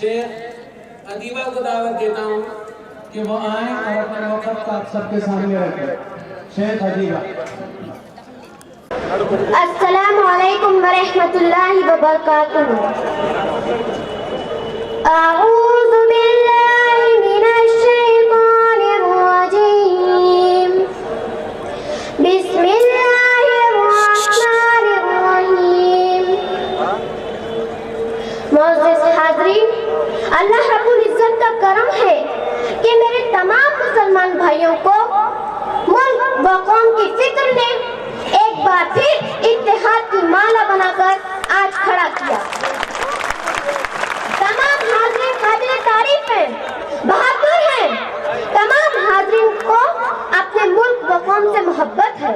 शेख अदीबा को दावत देता हूँ कि वो आए और अपने मौक़िफ़ को आप सबके सामने रखें। शेख अदीबा। अस्सलामु अलैकुम व रहमतुल्लाहि व बरकातुहू। अऊज़ु बिल्लाहि मिनश शैतानिर रजीम। बिस्मिल्लाहिर रहमानिर रहीम। मोअज़्ज़िज़ हाज़रीन, अल्लाह रब्बुल इज़्ज़त का करम है कि मेरे तमाम मुसलमान भाइयों को मुल्क व कौम की फिक्र ने एक बार फिर इत्तेहाद की माला बनाकर आज खड़ा किया। तमाम हाज़रीन काबिल तारीफ हैं, बहादुर हैं। तमाम हाज़रीन को अपने मुल्क व कौम से मोहब्बत है।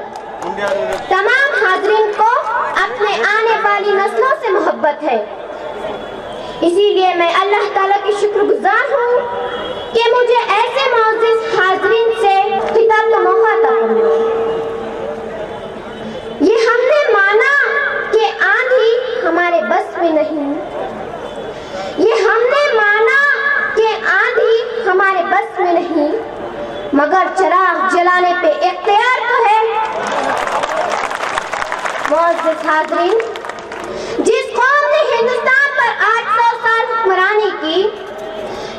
तमाम हाज़रीन को अपने आने वाली नस्लों से मोहब्बत है। इसीलिए मैं अल्लाह ताला की शुक्रगुजार हूँ कि मुझे ऐसे मुअज़्ज़िज़ हाज़रीन से खिताब का मौका अता हुआ। ये हमने माना कि आंधी हमारे बस में नहीं। ये हमने माना कि आंधी हमारे बस में नहीं, मगर चिराग जलाने पे इख्तियार तो है। मुअज़्ज़िज़ हाज़रीन, जिस कौम ने हिंदुस्तान पर 800 साल हुक्मरानी की,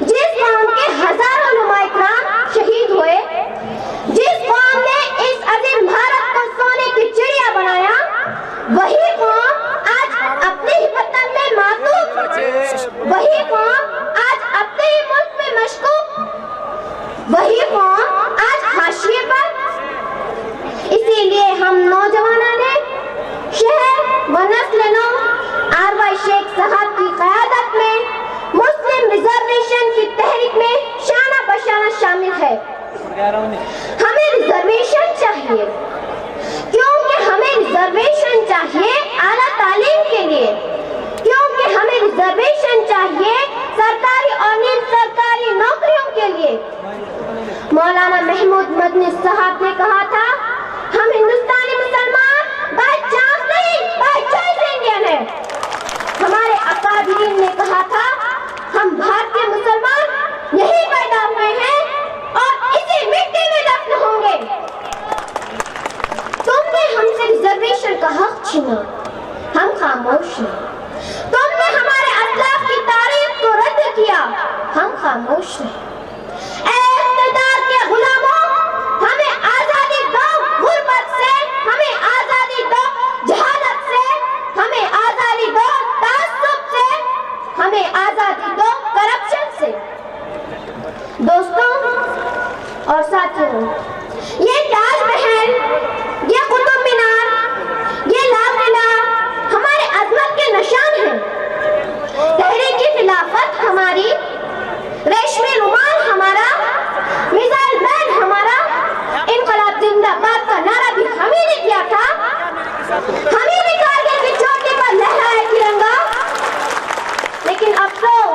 जिस कौम के हजारों उलमाए किराम शहीद हुए, जिस कौम ने इस अजीम भारत को सोने की चिड़िया बनाया, वही कौम आज अपने ही वतन में मातूम, वही कौम आज अपने ही मुल्क में मशकूक, वही कौम आज हाशिए पर। इसीलिए हम नौजवानों ने शहर व नस्ल नौ आरवाई शेख साहब की क़यादत में मुस्लिम रिजर्वेशन की तहरीक में शाना बशाना शामिल है। हमें रिजर्वेशन चाहिए क्योंकि हमें रिजर्वेशन चाहिए आला तालीम के लिए, क्योंकि हमें रिजर्वेशन चाहिए सरकारी और निम सरकारी नौकरियों के लिए। मौलाना महमूद मदनी साहब ने कहा था, हम हिंदुस्तानी मुसलमान बाय चांस नहीं बाय चॉइस इंडियन है। हमारे अकाबिरीन ने कहा था, हम भारतीय मुसलमान यही पैदा हुए हैं और इसी मिट्टी में दफन होंगे। तुमने हमसे रिजर्वेशन का हक छीना, हम खामोश हैं। तुमने हमारे असलाफ की तारीफ को रद्द किया, हम खामोश हैं। ऐ इक़्तिदार के गुलामों, हमें आजादी दो गुर्बत से, हमें आजादी दो जहालत से, हमें आजादी दो तासुब से, हमें आजादी दो करप्शन से। दोस्तों और साथियों, ये ताजमहल, ये कुतुब मीनार, ये लाल किला हमारे अज़मत के निशान हैं। तहरीक खिलाफत हमारी, रेशमी रुमाल हमारा, मिसाइल मैन हमारा, इनकलाब जिंदाबाद का नारा भी हम ही ने दिया था। हम ही ने कारगिल की चोटी पर लहराया तिरंगा। लेकिन अफसोस,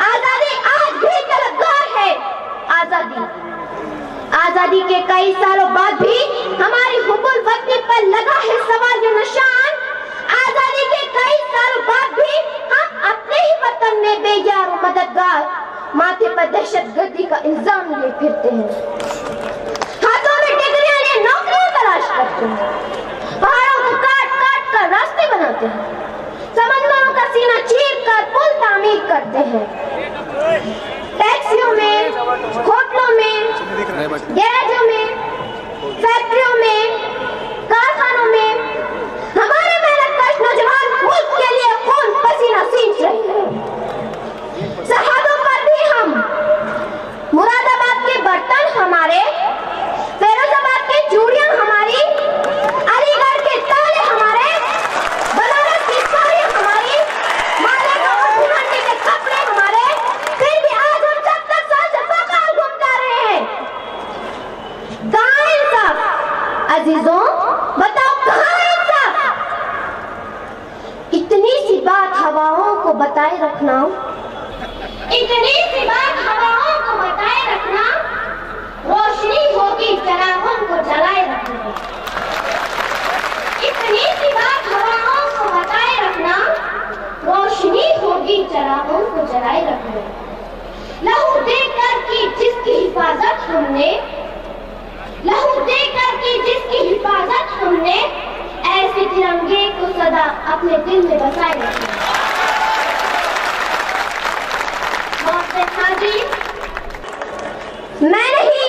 आजादी आज भी तलबगार है। आजादी के कई सालों बाद भी हमारी हुब्बुल वतनी पर लगा है सवाल ये निशान। आजादी के कई सालों बाद भी हम अपने ही वतन में बेयार और मददगार, माथे पर दहशतगर्दी का इल्जाम लिए फिरते हैं। हाथों में डिग्रियां लिए नौकरियां तलाश करते हैं। पहाड़ों को काट काट कर रास्ते बनाते हैं। समंदरों का सीना चीर कर पुल तामीर करते हैं। टैक्सियों में, होटलों में, गैरेजों में, फैक्ट्रियों में, कारखानों में हमारे मेहनतकश नौजवान मुल्क के लिए खून पसीना सींच रहे हैं। सरहदों पर भी हम, मुरादाबाद के बर्तन हमारे, फैरोजाबाद की चूड़ियां हमारी, अलीगढ़ के ताले हमारे, बनारस की साड़ी हमारी, मालेगांव और भिवंडी के कपड़े हमारे, फिर भी आज हम 70 साल से बेकार घूमता रहे हैं। कहाँ इंसाफ अजीजों, बताओ कहाँ इंसाफ? इतनी सी बात हवाओं को बताए रखना, इतनी सी बात हवाओं को बताए रखना, रोशनी होगी चरागों को जलाए रखना। इतनी सी बात हवाओं को बताए रखना, रोशनी होगी चरागों को जलाए बचाए रखने। लहू देकर की जिसकी हिफाजत हमने, लहू देकर की जिसकी हिफाजत हमने, ऐसे तिरंगे को सदा अपने दिल में बसाए रखने। मैं नहीं,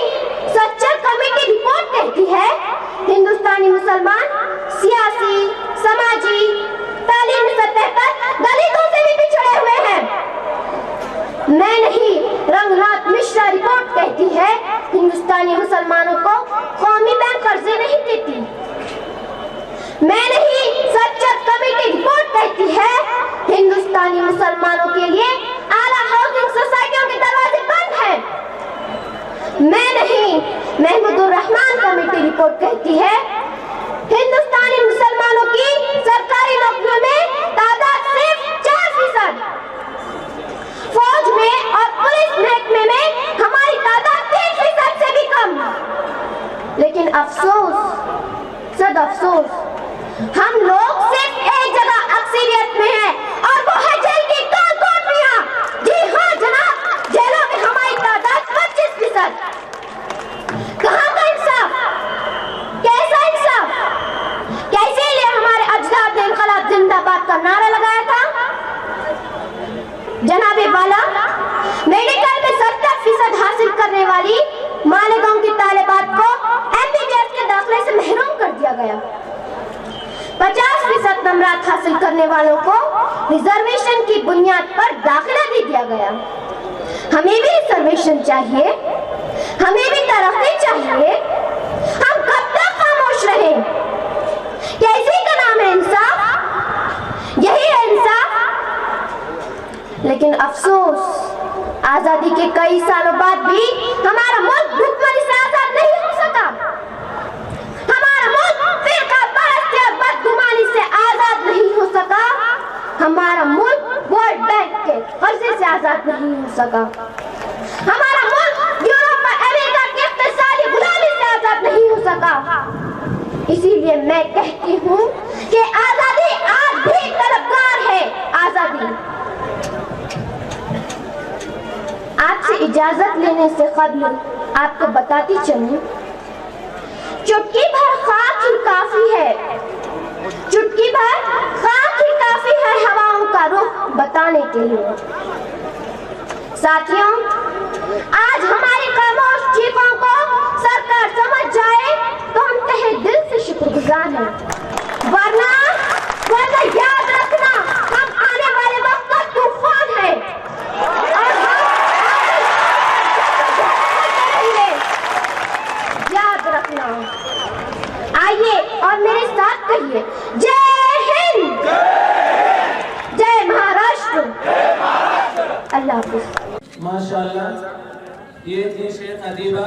सच्चर कमेटी रिपोर्ट कहती है हिंदुस्तानी मुसलमान सियासी, समाजी, तालीमी सतह पर दलितों से भी पिछड़े हुए हैं। मैं नहीं, रंगनाथ मिश्रा रिपोर्ट कहती है हिंदुस्तानी मुसलमानों को कौमी बैंक कर्जे नहीं देती। मैं नहीं, सच्चर कमेटी रिपोर्ट कहती है हिंदुस्तानी मुसलमानों के लिए आला हाउसिंग सोसाइटियों के दरवाजे बंद हैं। मैं नहीं, महमूदुर रहमान कमेटी रिपोर्ट कहती है हिंदुस्तानी मुसलमानों की सरकारी नौकरियों में तादाद सिर्फ 4%, फौज में और पुलिस महकमे में हमारी तादाद 3% से भी कम। लेकिन अफसोस, सद अफसोस, हम लोग सिर्फ एक जगह अक्सरियत में हैं और वो है जेल की कोठरियां। जी हाँ जनाब, जेलों में हमारी तादाद 25%। कहाँ का इंसाफ? कैसा इंसाफ? कैसे लिए हमारे अजदाद ने इनकलाब जिंदाबाद का नारा लगाया था? जनाबे वाला, मेडिकल में 70% हासिल करने वाली मालेगांव की तालिबात को MBBS के दाखिले से महरूम कर दिया गया। 50% नंबरात हासिल करने वालों को रिजर्वेशन की बुनियाद पर दाखिला दे दिया गया। हमें भी रिजर्वेशन चाहिए, हमें भी तरक्की चाहिए। हम कब तक खामोश रहें? क्या इसी का नाम है इंसाफ? यही है इंसाफ? लेकिन अफसोस, आजादी के कई सालों बाद भी हमारा मुल्क भुखमरी से आजाद नहीं हो सका। हमारा मुल्क फिरका परस्ती और बदगुमानी से आजाद नहीं हो सका। हमारा मुल्क वर्ल्ड बैंक के कर्जे से आजाद नहीं हो सका। हमारा मुल्क यूरोप और अमेरिका की इक़्तिसादी गुलामी से आजाद नहीं हो सका। इसीलिए मैं कहती हूँ कि आजादी आज भी तलबगार है। आजादी। आपसे इजाजत लेने से कबल आपको बताती चलूं, चुटकी भर खाक ही काफी है, चुटकी भर खाक ही काफी है हवाओं का रुख बताने के लिए। साथियों, आज हमारी खामोश चीखों को सरकार समझ जाए तो हम तहे दिल से शुक्रगुजार हैं। वरना याद रखना, हम आने वाले वक्त का तूफान है और याद रखना। आइए और मेरे साथ कहिए, जय हिंद, जय महाराष्ट्र। अल्लाह हाफ़िज़। माशाअल्लाह, ये थी शेख अदीबा।